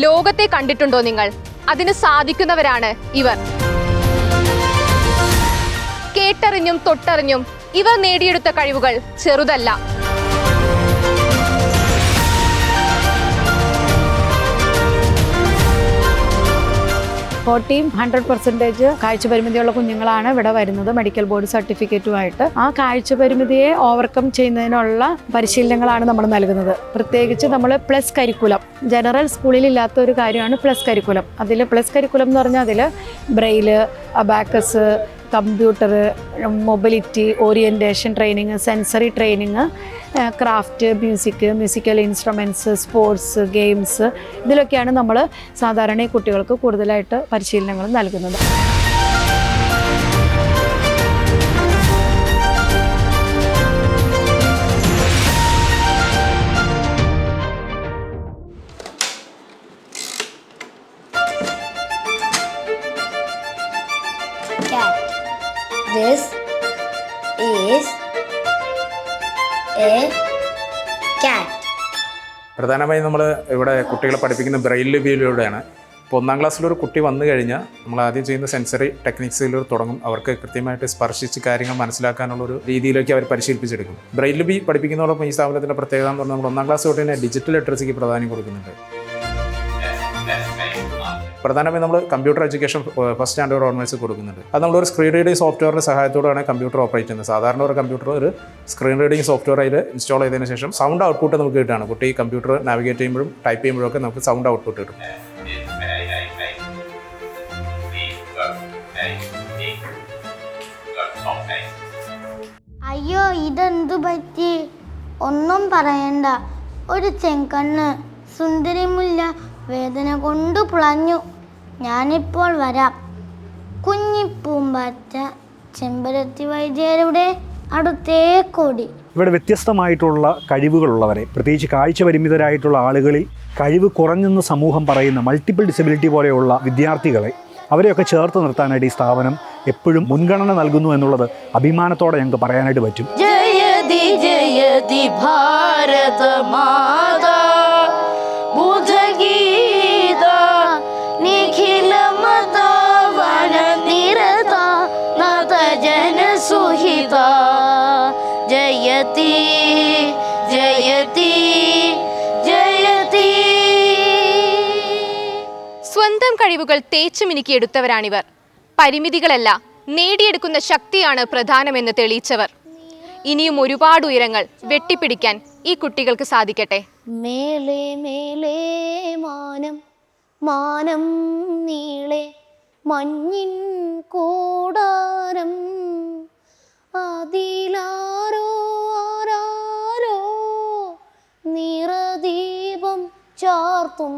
ലോകത്തെ കണ്ടിട്ടുണ്ടോ നിങ്ങൾ? അതിന് സാധിക്കുന്നവരാണ് ഇവർ. കേട്ടറിഞ്ഞും തൊട്ടറിഞ്ഞും ഇവർ നേടിയെടുത്ത കഴിവുകൾ ചെറുതല്ല. ടീം 100% കാഴ്ചപരിമിതിയുള്ള കുഞ്ഞുങ്ങളാണ് ഇവിടെ വരുന്നത്, മെഡിക്കൽ ബോർഡ് സർട്ടിഫിക്കറ്റുമായിട്ട്. ആ കാഴ്ചപരിമിതിയെ ഓവർകം ചെയ്യുന്നതിനുള്ള പരിശീലനങ്ങളാണ് നമ്മൾ നൽകുന്നത്. പ്രത്യേകിച്ച് നമ്മൾ പ്ലസ് കരിക്കുലം, ജനറൽ സ്കൂളിൽ ഇല്ലാത്ത ഒരു കാര്യമാണ് പ്ലസ് കരിക്കുലം. അതിൽ പ്ലസ് കരിക്കുലം എന്ന് പറഞ്ഞാൽ അതിൽ braille, abacus, computer, mobility, orientation training, sensory training, craft, musical instruments, sports, games, ഇതിലൊക്കെയാണ് നമ്മൾ സാധാരണ ഈ കുട്ടികൾക്ക് കൂടുതലായിട്ട് പരിശീലനങ്ങൾ നൽകുന്നത്. This is a cat. പ്രധാനമായും നമ്മൾ ഇവിടെ കുട്ടികളെ പഠിപ്പിക്കുന്ന ബ്രെയിൽ ലിപിയിലൂടെയാണ്. ഇപ്പോൾ 1ാം ക്ലാസ്സിലൊരു കുട്ടി വന്നു കഴിഞ്ഞാൽ നമ്മൾ ആദ്യം ചെയ്യുന്ന സെൻസറി ടെക്നിക്സിലൂടെ തുടങ്ങും. അവർക്ക് കൃത്യമായിട്ട് സ്പർശിച്ച് കാര്യങ്ങൾ മനസ്സിലാക്കാനുള്ളൊരു രീതിയിലേക്ക് അവർ പരിശീലിപ്പിച്ചെടുക്കും. ബ്രെയിൽ ലിപി പഠിപ്പിക്കുന്നതോടൊപ്പം ഈ സ്ഥാപനത്തിൻ്റെ പ്രത്യേകത എന്ന് പറഞ്ഞാൽ നമ്മൾ 1ാം ക്ലാസ് തൊട്ട് തന്നെ ഡിജിറ്റൽ ലിറ്ററസിക്ക് പ്രാധാന്യം കൊടുക്കുന്നുണ്ട്. പ്രധാനമായും നമ്മൾ computer education first standard onwards കൊടുക്കുന്നുണ്ട്. അത് നമ്മളൊരു സ്ക്രീൻ റീഡിംഗ് സോഫ്റ്റ്വെയറിൻ്റെ സഹായത്തോടെയാണ് കമ്പ്യൂട്ടർ ഓപ്പറേറ്റ് ചെയ്യുന്നത്. സാധാരണ ഒരു കമ്പ്യൂട്ടർ ഒരു സ്ക്രീൻ റീഡിംഗ് സോഫ്റ്റ്വെയർ അതിൽ ഇൻസ്റ്റാൾ ചെയ്തതിന് ശേഷം സൗണ്ട് ഔട്ട്പുട്ട് നമുക്ക് കിട്ടുകയാണ്. കുട്ടി കമ്പ്യൂട്ടർ നാവിഗേറ്റ് ചെയ്യുമ്പോഴും ടൈപ്പ് ചെയ്യുമ്പോഴും ഒക്കെ നമുക്ക് സൗണ്ട് ഔട്ട്പുട്ട് കിട്ടും. അയ്യോ, ഇതെന്തു പറ്റി? ഒന്നും പറയണ്ട. ഒരു ചെങ്കണ്ണ് സുന്ദരിമുല്ല വേദന കൊണ്ട് പുളഞ്ഞു. ഞാനിപ്പോൾ വരാം. കുഞ്ഞിപ്പൂമ്പാറ്റ ചെമ്പരത്തി വൈദ്യരുടെ അടുത്തേക്കോടി. ഇവിടെ വ്യത്യസ്തമായിട്ടുള്ള കഴിവുകളുള്ളവരെ, പ്രത്യേകിച്ച് കാഴ്ച പരിമിതരായിട്ടുള്ള ആളുകളിൽ കഴിവ് കുറഞ്ഞെന്ന് സമൂഹം പറയുന്ന മൾട്ടിപ്പിൾ ഡിസബിലിറ്റി പോലെയുള്ള വിദ്യാർത്ഥികളെ, അവരെയൊക്കെ ചേർത്ത് നിർത്താനായിട്ട് ഈ സ്ഥാപനം എപ്പോഴും മുൻഗണന നൽകുന്നു എന്നുള്ളത് അഭിമാനത്തോടെ ഞങ്ങൾക്ക് പറയാനായിട്ട് പറ്റും. ജയതി ജയതി ഭാരത മാതാ ബുധഗീത നിഖില മതാവന നിരത നത ജന സുഹിത ജയതി ജയതി ജയതി. സ്വന്തം കഴിവുകൾ തേച്ചു മിനുക്കിയെടുത്തവരാണിവർ. പരിമിതികളല്ല, നേടിയെടുക്കുന്ന ശക്തിയാണ് പ്രധാനമെന്ന് തെളിയിച്ചവർ. ഇനിയും ഒരുപാട് ഉയരങ്ങൾ വെട്ടിപ്പിടിക്കാൻ ഈ കുട്ടികൾക്ക് സാധിക്കട്ടെ. മേലെ മേലെ മാനം മാനം നീളെ മഞ്ഞിൻ കൂടാരം അതിലാരോ ആരാരോ നിറദീപം ചാർത്തും